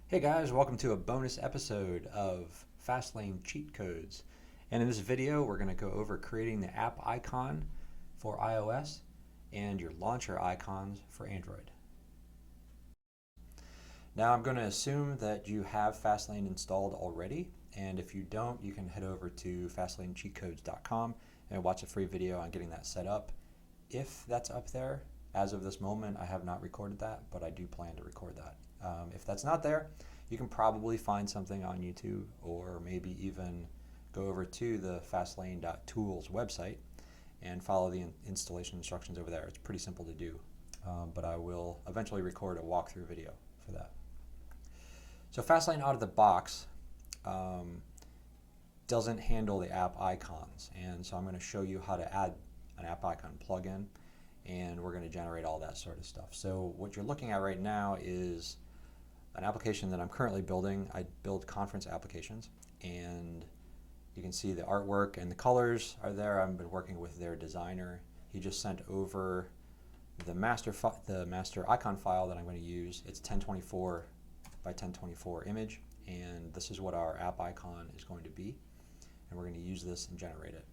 Hey guys, welcome to a bonus episode of Fastlane Cheat Codes. And in this video, we're going to go over creating the app icon for iOS and your launcher icons for Android. Now I'm going to assume that you have Fastlane installed already, and if you don't, you can head over to fastlanecheatcodes.com and watch a free video on getting that set up. If that's up there, as of this moment, I have not recorded that, but I do plan to record that. If that's not there, you can probably find something on YouTube, or maybe even go over to the fastlane.tools website and follow the installation instructions over there. It's pretty simple to do, but I will eventually record a walkthrough video for that. So Fastlane out of the box doesn't handle the app icons, and so I'm going to show you how to add an app icon plugin, and we're going to generate all that sort of stuff. So what you're looking at right now is an application that I'm currently building. I build conference applications, and you can see the artwork and the colors are there. I've been working with their designer. He just sent over the master icon file that I'm going to use. It's 1024 by 1024 image, and this is what our app icon is going to be, and we're going to use this and generate it.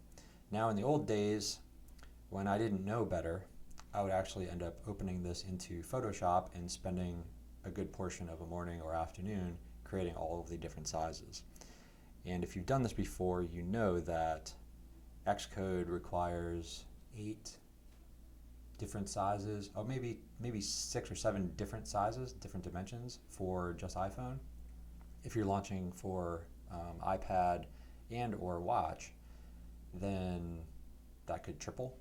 Now, in the old days, when I didn't know better, I would actually end up opening this into Photoshop and spending a good portion of a morning or afternoon creating all of the different sizes. And if you've done this before, you know that Xcode requires 8 different sizes, or maybe 6 or 7 different sizes, different dimensions for just iPhone. If you're launching for iPad and or watch, then that could triple.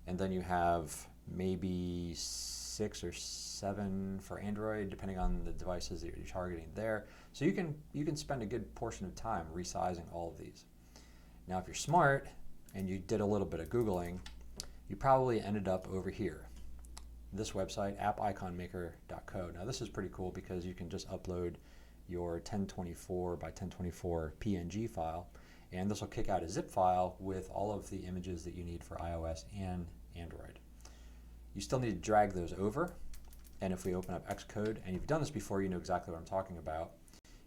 And then you have maybe 6 or 7 for Android, depending on the devices that you're targeting there. So you can spend a good portion of time resizing all of these. Now, if you're smart and you did a little bit of Googling, you probably ended up over here. This website, appiconmaker.co. Now this is pretty cool because you can just upload your 1024 by 1024 PNG file, and this will kick out a zip file with all of the images that you need for iOS and Android. You still need to drag those over, and if we open up Xcode, and you've done this before, you know exactly what I'm talking about,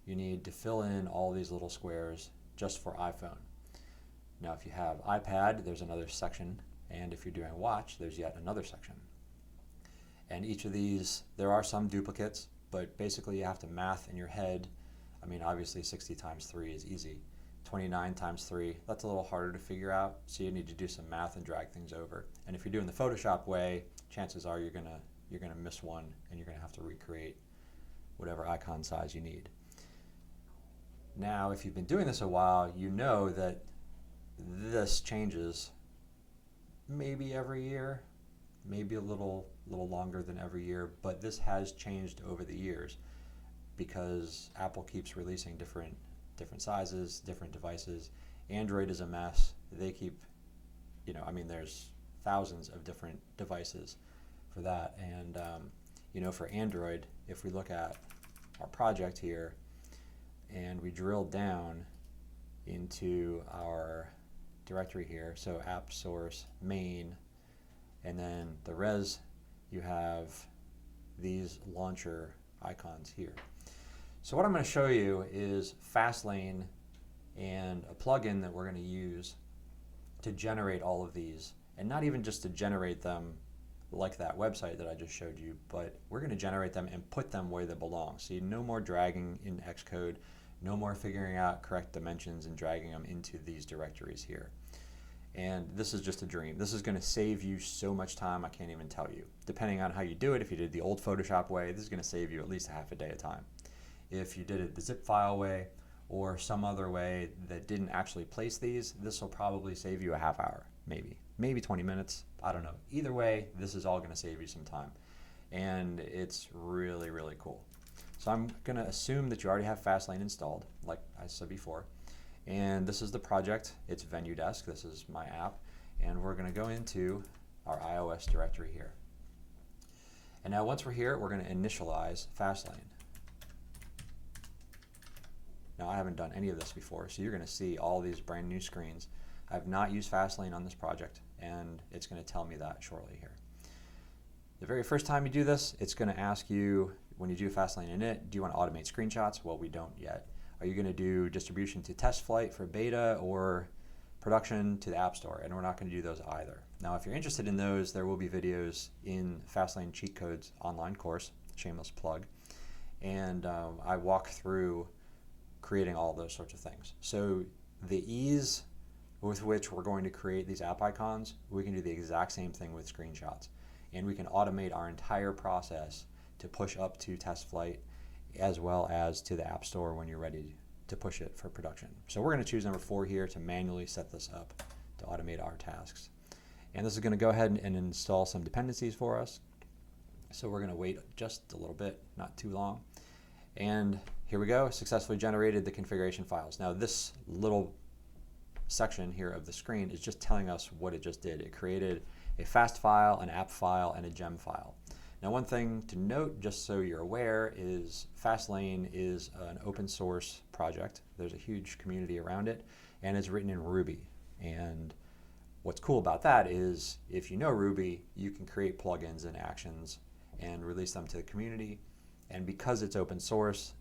you need to fill in all these little squares just for iPhone. Now if you have iPad, there's another section, and if you're doing watch, there's yet another section. And each of these, there are some duplicates, but basically you have to math in your head. I mean, obviously 60 times 3 is easy. 29 times 3, that's a little harder to figure out, so you need to do some math and drag things over. And if you're doing the Photoshop way, chances are you're gonna miss one, and you're gonna have to recreate whatever icon size you need. Now, if you've been doing this a while, you know that this changes maybe every year, maybe a little longer than every year, but this has changed over the years because Apple keeps releasing different sizes, different devices. Android is a mess. They keep, I mean, there's thousands of different devices for that. And, for Android, if we look at our project here and we drill down into our directory here, so app source main, and then the res, you have these launcher icons here. So what I'm going to show you is Fastlane and a plugin that we're going to use to generate all of these, and not even just to generate them like that website that I just showed you, but we're going to generate them and put them where they belong. So no more dragging in Xcode, no more figuring out correct dimensions and dragging them into these directories here. And this is just a dream. This is going to save you so much time, I can't even tell you. Depending on how you do it, if you did the old Photoshop way, this is going to save you at least half a day of time. If you did it the zip file way or some other way that didn't actually place these, this will probably save you a half hour, maybe 20 minutes, I don't know. Either way, this is all going to save you some time, and it's really, really cool. So I'm going to assume that you already have Fastlane installed, like I said before, and this is the project. It's Venue Desk. This is my app, and we're going to go into our iOS directory here. And now once we're here, we're going to initialize Fastlane. Now I haven't done any of this before, so you're going to see all these brand new screens. I've not used Fastlane on this project, and it's going to tell me that shortly here. The very first time you do this, it's going to ask you when you do fastlane init, do you want to automate screenshots? Well, we don't yet. Are you going to do distribution to test flight for beta or production to the App Store? And we're not going to do those either. Now, if you're interested in those, there will be videos in Fastlane Cheat Codes online course, shameless plug. And I walk through creating all those sorts of things. So the ease with which we're going to create these app icons, we can do the exact same thing with screenshots. And we can automate our entire process to push up to test flight as well as to the App Store when you're ready to push it for production. So we're going to choose number 4 here to manually set this up to automate our tasks. And this is going to go ahead and install some dependencies for us. So we're going to wait just a little bit, not too long. And here we go, successfully generated the configuration files. Now this little section here of the screen is just telling us what it just did. It created a fast file, an app file, and a gem file. Now one thing to note, just so you're aware, is Fastlane is an open source project. There's a huge community around it, and it's written in Ruby. And what's cool about that is if you know Ruby, you can create plugins and actions and release them to the community. And because it's open source,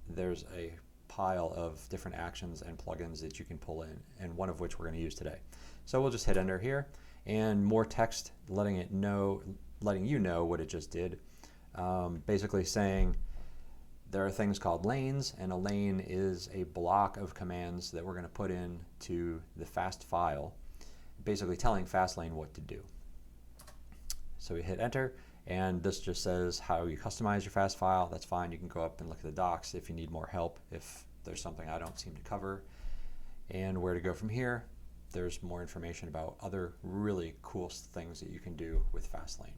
there's a pile of different actions and plugins that you can pull in, and one of which we're going to use today. So we'll just hit enter here, and more text letting you know what it just did. Basically saying there are things called lanes, and a lane is a block of commands that we're going to put in to the fast file, basically telling Fastlane what to do. So we hit enter, and this just says how you customize your fast file. That's fine. You can go up and look at the docs if you need more help, if there's something I don't seem to cover. And where to go from here, there's more information about other really cool things that you can do with Fastlane.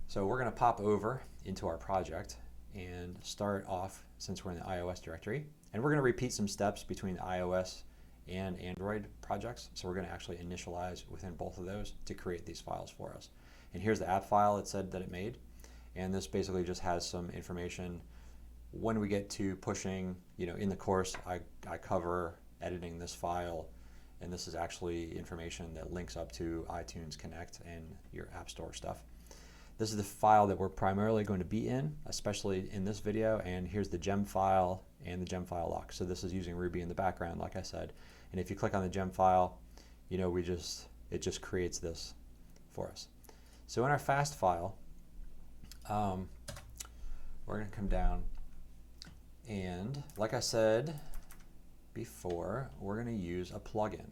So we're going to pop over into our project and start off, since we're in the iOS directory, and we're going to repeat some steps between iOS and Android projects. So we're going to actually initialize within both of those to create these files for us. And here's the app file it said that it made. And this basically just has some information. When we get to pushing, in the course, I cover editing this file, and this is actually information that links up to iTunes Connect and your App Store stuff. This is the file that we're primarily going to be in, especially in this video, and here's the gem file and the gem file lock. So this is using Ruby in the background, like I said. And if you click on the gem file, it just creates this for us. So in our fast file, we're going to come down, and like I said before, we're going to use a plugin,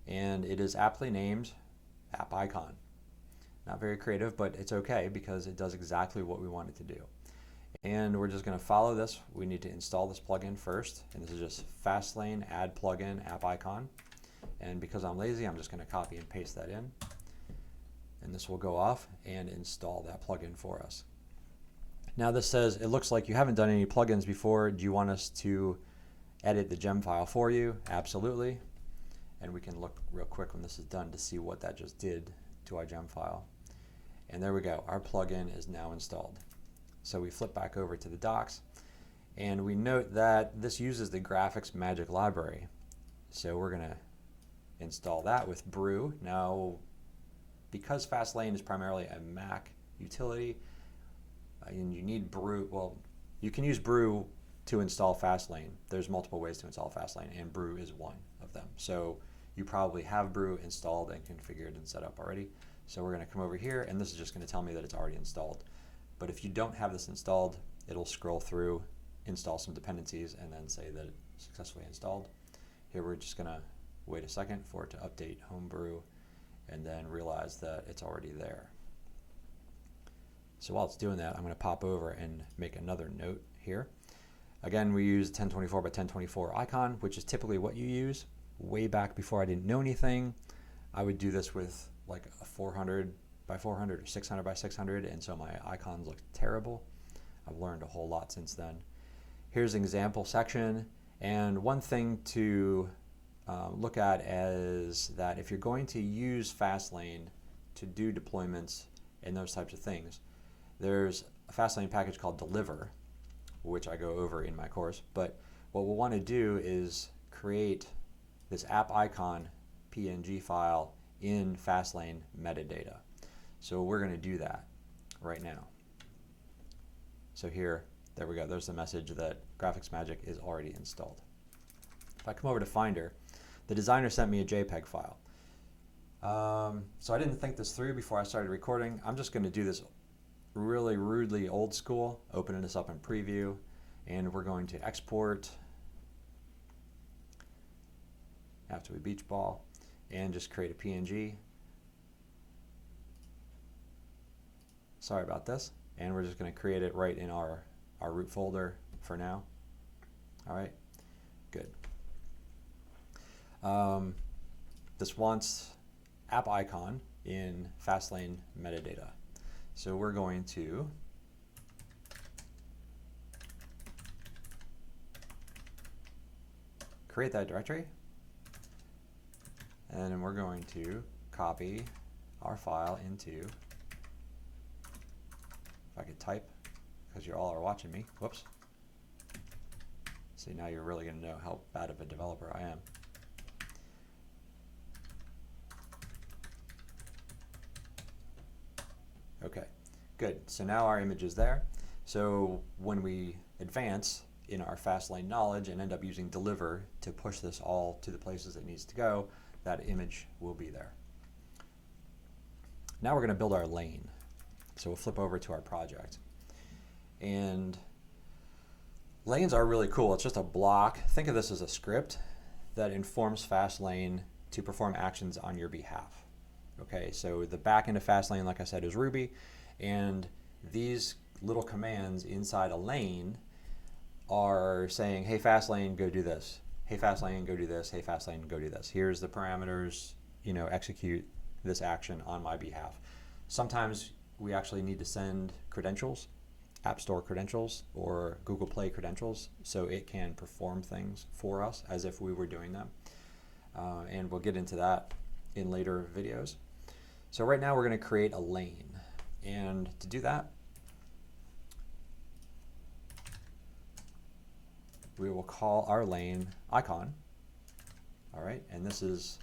and it is aptly named App Icon. Not very creative, but it's okay because it does exactly what we want it to do. And we're just going to follow this. We need to install this plugin first, and this is just Fastlane add plugin App Icon. And because I'm lazy, I'm just going to copy and paste that in. And this will go off and install that plugin for us. Now this says, it looks like you haven't done any plugins before. Do you want us to edit the gem file for you? Absolutely. And we can look real quick when this is done to see what that just did to our gem file. And there we go. Our plugin is now installed. So we flip back over to the docs, and we note that this uses the graphics magic library. So we're going to install that with Brew. Now, because Fastlane is primarily a Mac utility, and you need Brew, well, you can use Brew to install Fastlane. There's multiple ways to install Fastlane, and Brew is one of them. So you probably have Brew installed and configured and set up already. So we're going to come over here, and this is just going to tell me that it's already installed. But if you don't have this installed, it'll scroll through, install some dependencies, and then say that it's successfully installed. Here we're just going to wait a second for it to update Homebrew, and then realize that it's already there. So while it's doing that, I'm going to pop over and make another note here. Again, we use 1024 by 1024 icon, which is typically what you use. Way back before I didn't know anything, I would do this with like a 400 by 400 or 600 by 600, and so my icons look terrible. I've learned a whole lot since then. Here's an example section, and one thing to look at is that if you're going to use Fastlane to do deployments and those types of things, there's a Fastlane package called Deliver, which I go over in my course. But what we'll want to do is create this app icon PNG file in Fastlane metadata. So we're going to do that right now. So here, there we go. There's the message that Graphics Magic is already installed. If I come over to Finder, the designer sent me a JPEG file. So I didn't think this through before I started recording. I'm just going to do this really rudely old school, opening this up in preview, and we're going to export after we beach ball and just create a PNG. Sorry about this. And we're just going to create it right in our root folder for now. All right, good. This wants app icon in fastlane metadata. So we're going to create that directory, and then we're going to copy our file into, if I could type, because you all are watching me, whoops. See, now you're really going to know how bad of a developer I am. Okay, good. So now our image is there. So when we advance in our fastlane knowledge and end up using deliver to push this all to the places it needs to go, that image will be there. Now we're going to build our lane. So we'll flip over to our project. And lanes are really cool. It's just a block. Think of this as a script that informs fastlane to perform actions on your behalf. Okay, so the back end of fastlane, like I said, is Ruby, and these little commands inside a lane are saying, hey fastlane, go do this. Hey fastlane, go do this. Hey fastlane, go do this. Here's the parameters, you know, execute this action on my behalf. Sometimes we actually need to send credentials, App Store credentials or Google Play credentials, so it can perform things for us as if we were doing them. And we'll get into that in later videos. So right now we're going to create a lane, and to do that we will call our lane icon. All right, and this is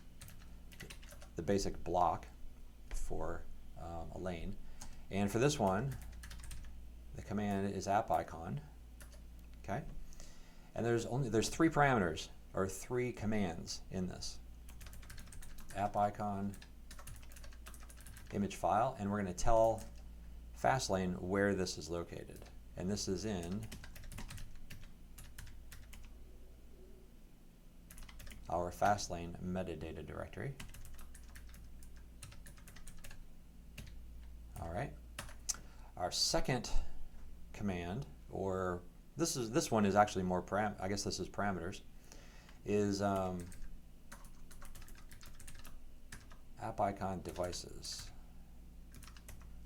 the basic block for a lane, and for this one the command is app icon. Okay, and there's three parameters or three commands in this: app icon, image file, and we're going to tell fastlane where this is located, and this is in our fastlane metadata directory. All right, our second command, or this one is actually more I guess this is parameters, is app icon devices.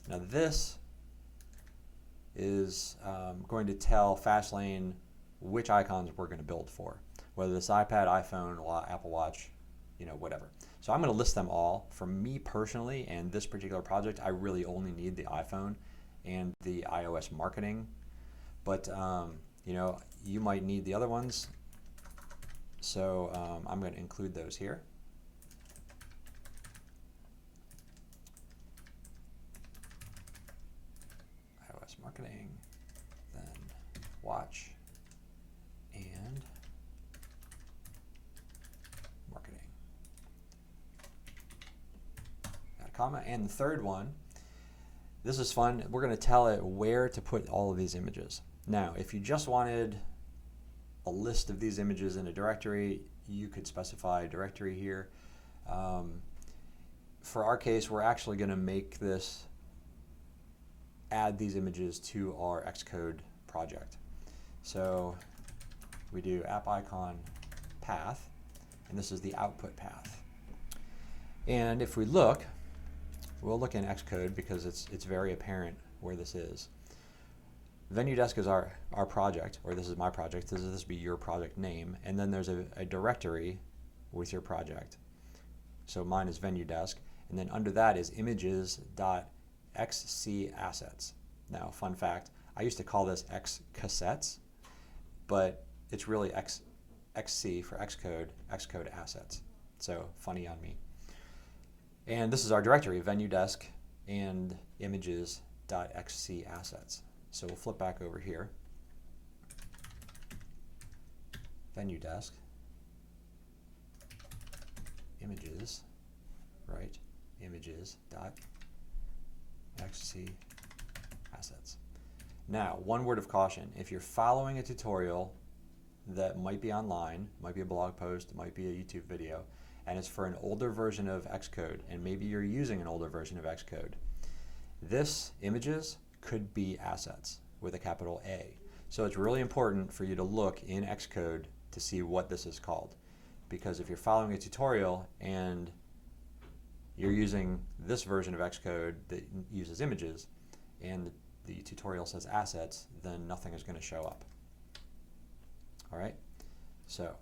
Now this is going to tell fastlane which icons we're going to build for, whether it's iPad, iPhone, Apple Watch, you know, whatever. So I'm going to list them all. For me personally, and this particular project, I really only need the iPhone and the iOS marketing, but you know, you might need the other ones, so I'm going to include those here. iOS marketing, then watch, and marketing. Got a comma. And the third one, this is fun, we're going to tell it where to put all of these images. Now, if you just wanted a list of these images in a directory, you could specify a directory here. For our case, we're actually going to make this add these images to our Xcode project. So we do app icon path, and this is the output path. And if we look, we'll look in Xcode because it's very apparent where this is. Venue Desk is our project, or this is my project. This would be your project name, and then there's a directory with your project. So mine is Venue Desk, and then under that is images.xc assets. Now, fun fact, I used to call this X cassettes, but it's really XC for Xcode, Xcode assets. So funny on me. And this is our directory, Venue Desk and images.xc assets. So we'll flip back over here. Venue desk, images, right? Images dot XC assets. Now, one word of caution: if you're following a tutorial that might be online, might be a blog post, might be a YouTube video, and it's for an older version of Xcode, and maybe you're using an older version of Xcode, this images could be assets with a capital A. So it's really important for you to look in Xcode to see what this is called. Because if you're following a tutorial and you're using this version of Xcode that uses images and the tutorial says assets, then nothing is going to show up. All right? So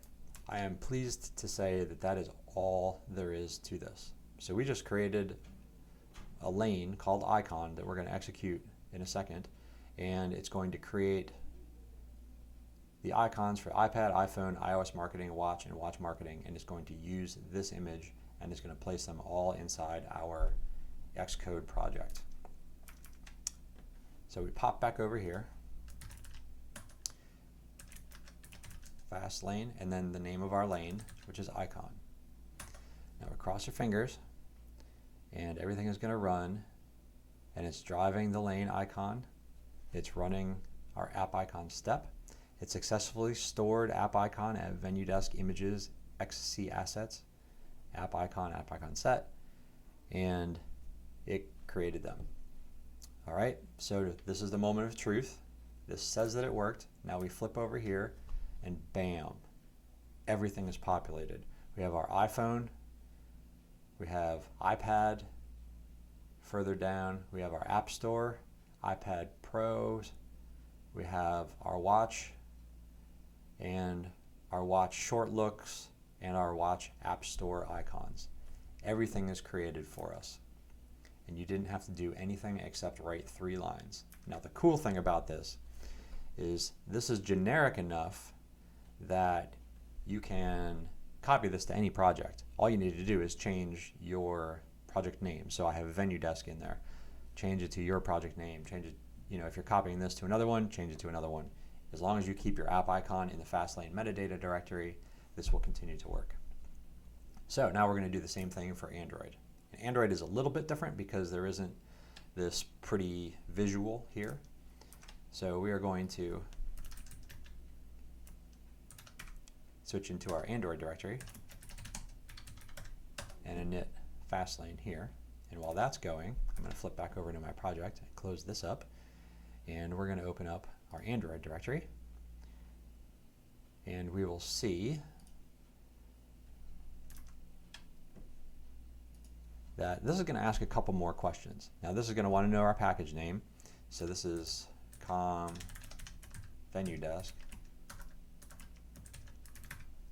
I am pleased to say that that is all there is to this. So we just created a lane called icon that we're going to execute in a second, and it's going to create the icons for iPad, iPhone, iOS marketing, watch, and watch marketing, and it's going to use this image and it's going to place them all inside our Xcode project. So we pop back over here, fastlane, and then the name of our lane, which is icon. Now we cross your fingers, and everything is going to run, and it's driving the lane icon. It's running our app icon step. It successfully stored app icon at venue desk images XC assets, app icon set, and it created them. All right, so this is the moment of truth. This says that it worked. Now we flip over here, and bam, everything is populated. We have our iPhone, we have iPad, further down we have our App Store, iPad Pros, we have our watch, and our watch short looks, and our watch App Store icons. Everything is created for us. And you didn't have to do anything except write 3 lines. Now the cool thing about this is generic enough that you can copy this to any project. All you need to do is change your project name. So I have a venue desk in there. Change it to your project name. Change it, if you're copying this to another one, change it to another one. As long as you keep your app icon in the fastlane metadata directory, this will continue to work. So now we're going to do the same thing for Android. And Android is a little bit different because there isn't this pretty visual here. So we are going to switch into our Android directory and init fastlane here. And while that's going, I'm going to flip back over to my project and close this up. And we're going to open up our Android directory. And we will see that this is going to ask a couple more questions. Now this is going to want to know our package name. So this is com venue desk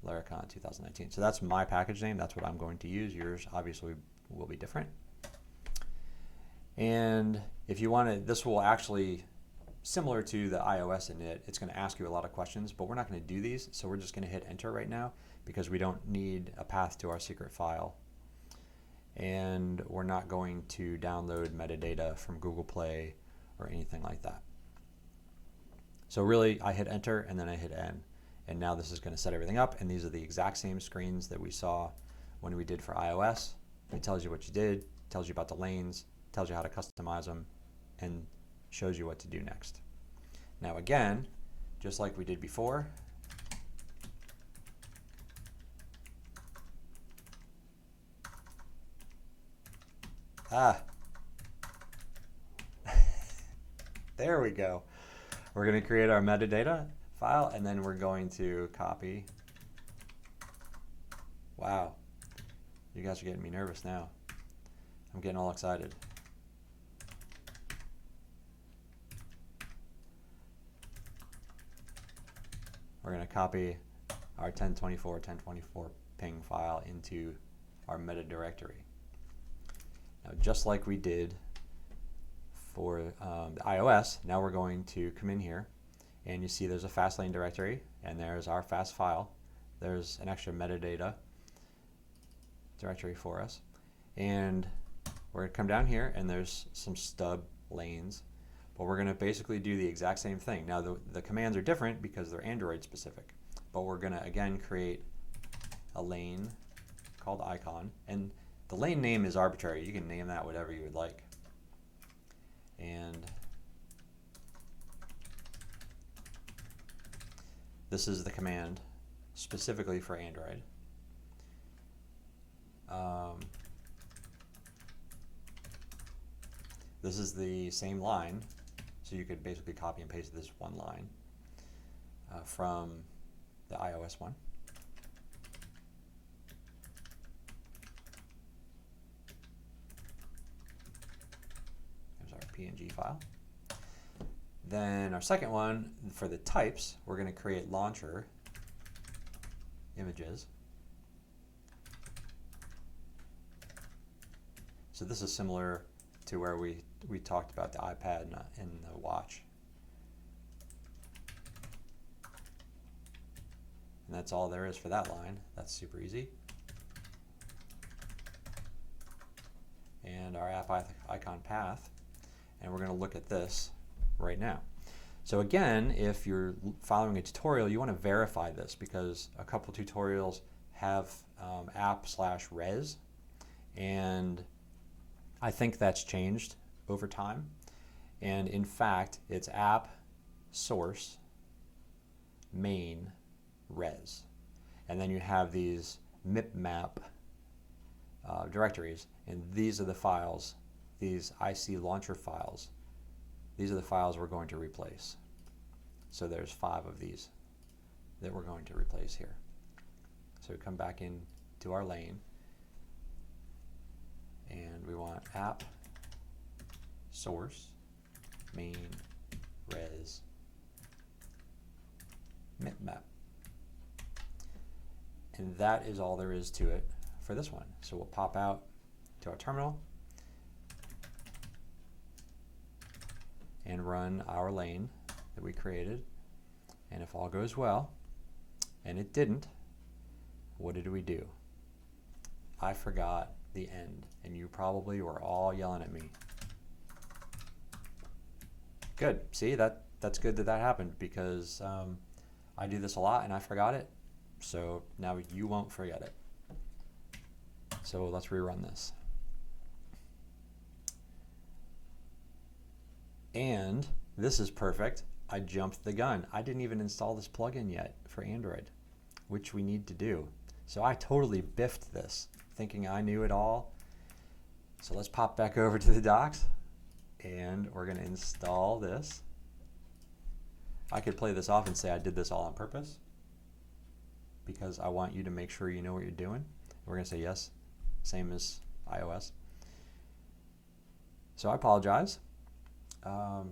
Laracon 2019. So that's my package name. That's what I'm going to use. Yours obviously will be different. And if you want to, this will actually, similar to the iOS init, it's going to ask you a lot of questions, but we're not going to do these. So we're just going to hit enter right now because we don't need a path to our secret file. And we're not going to download metadata from Google Play or anything like that. So really, I hit enter and then I hit N. And now this is going to set everything up. And these are the exact same screens that we saw when we did for iOS. It tells you what you did, tells you about the lanes, tells you how to customize them, and shows you what to do next. Now again, just like we did before, there we go. We're going to create our metadata file, and then we're going to copy. Wow, you guys are getting me nervous now. I'm getting all excited. We're going to copy our 1024 ping file into our meta directory. Now, just like we did for the iOS, now we're going to come in here, and you see there's a fastlane directory, and there's our fast file. There's an extra metadata directory for us, and we're going to come down here, and there's some stub lanes. But we're going to basically do the exact same thing. Now the commands are different because they're Android specific, but we're going to again create a lane called icon, and the lane name is arbitrary. You can name that whatever you would like. And this is the command specifically for Android. This is the same line, so you could basically copy and paste this one line from the iOS one. There's our PNG file. Then our second one, for the types, we're going to create launcher images. So this is similar to where we talked about the iPad and the watch. And that's all there is for that line. That's super easy. And our app icon path. And we're going to look at this right now. So again, if you're following a tutorial, you want to verify this because a couple tutorials have app/res, and I think that's changed over time. And in fact, it's app source main res. And then you have these mipmap directories, and these are the files, these IC launcher files. These are the files we're going to replace. So there's 5 of these that we're going to replace here. So we come back into our lane, and we want app source main res mipmap. And that is all there is to it for this one. So we'll pop out to our terminal and run our lane that we created. And if all goes well, and it didn't, what did we do? I forgot the end, and you probably were all yelling at me. Good. See, that's good that happened, because I do this a lot and I forgot it. So now you won't forget it. So let's rerun this. And this is perfect. I jumped the gun. I didn't even install this plugin yet for Android, which we need to do. So I totally biffed this, thinking I knew it all. So let's pop back over to the docs, and we're going to install this. I could play this off and say I did this all on purpose, because I want you to make sure you know what you're doing. We're going to say yes, same as iOS. So I apologize.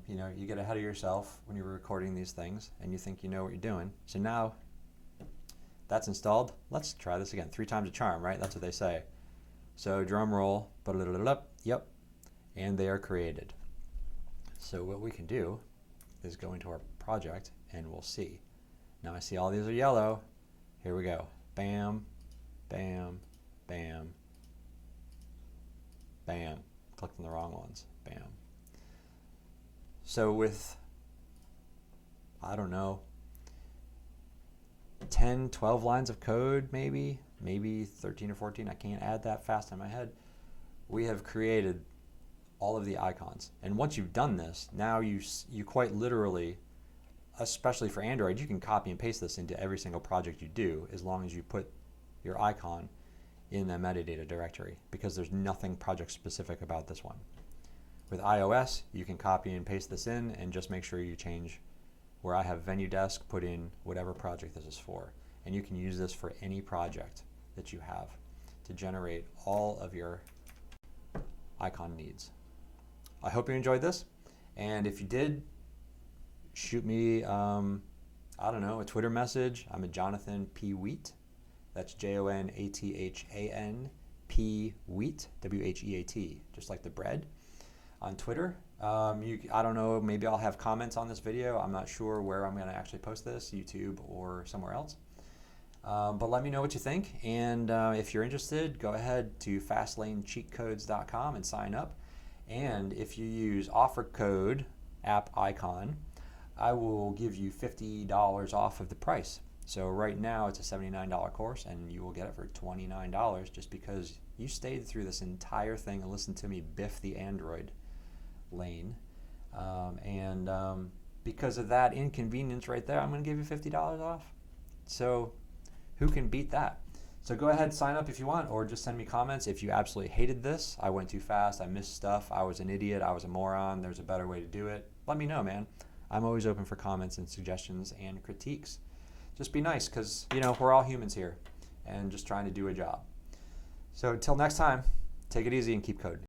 You know, you get ahead of yourself when you're recording these things and you think you know what you're doing. So now that's installed. Let's try this again. 3 times a charm, right? That's what they say. So drum roll, yep, and they are created. So what we can do is go into our project and we'll see. Now I see all these are yellow. Here we go. Bam, bam, bam, bam. Clicked on the wrong ones. Bam. So with, I don't know, 10, 12 lines of code, maybe 13 or 14, I can't add that fast in my head, we have created all of the icons. And once you've done this, now you quite literally, especially for Android, you can copy and paste this into every single project you do, as long as you put your icon in the metadata directory, because there's nothing project specific about this one. With iOS, you can copy and paste this in and just make sure you change where I have Venue Desk, put in whatever project this is for. And you can use this for any project that you have to generate all of your icon needs. I hope you enjoyed this. And if you did, shoot me, I don't know, a Twitter message. I'm a Jonathan P. Wheat. That's JONATHAN P. Wheat, W-H-E-A-T, just like the bread. On Twitter. I don't know, maybe I'll have comments on this video. I'm not sure where I'm going to actually post this, YouTube or somewhere else. But let me know what you think. And if you're interested, go ahead to fastlanecheatcodes.com and sign up. And if you use offer code app icon, I will give you $50 off of the price. So right now it's a $79 course and you will get it for $29 just because you stayed through this entire thing and listened to me biff the Android lane. Because of that inconvenience right there, I'm going to give you $50 off. So who can beat that? So go ahead, sign up if you want, or just send me comments if you absolutely hated this. I went too fast, I missed stuff, I was an idiot, I was a moron, there's a better way to do it. Let me know, man. I'm always open for comments and suggestions and critiques. Just be nice, because we're all humans here and just trying to do a job. So until next time, take it easy and keep coding.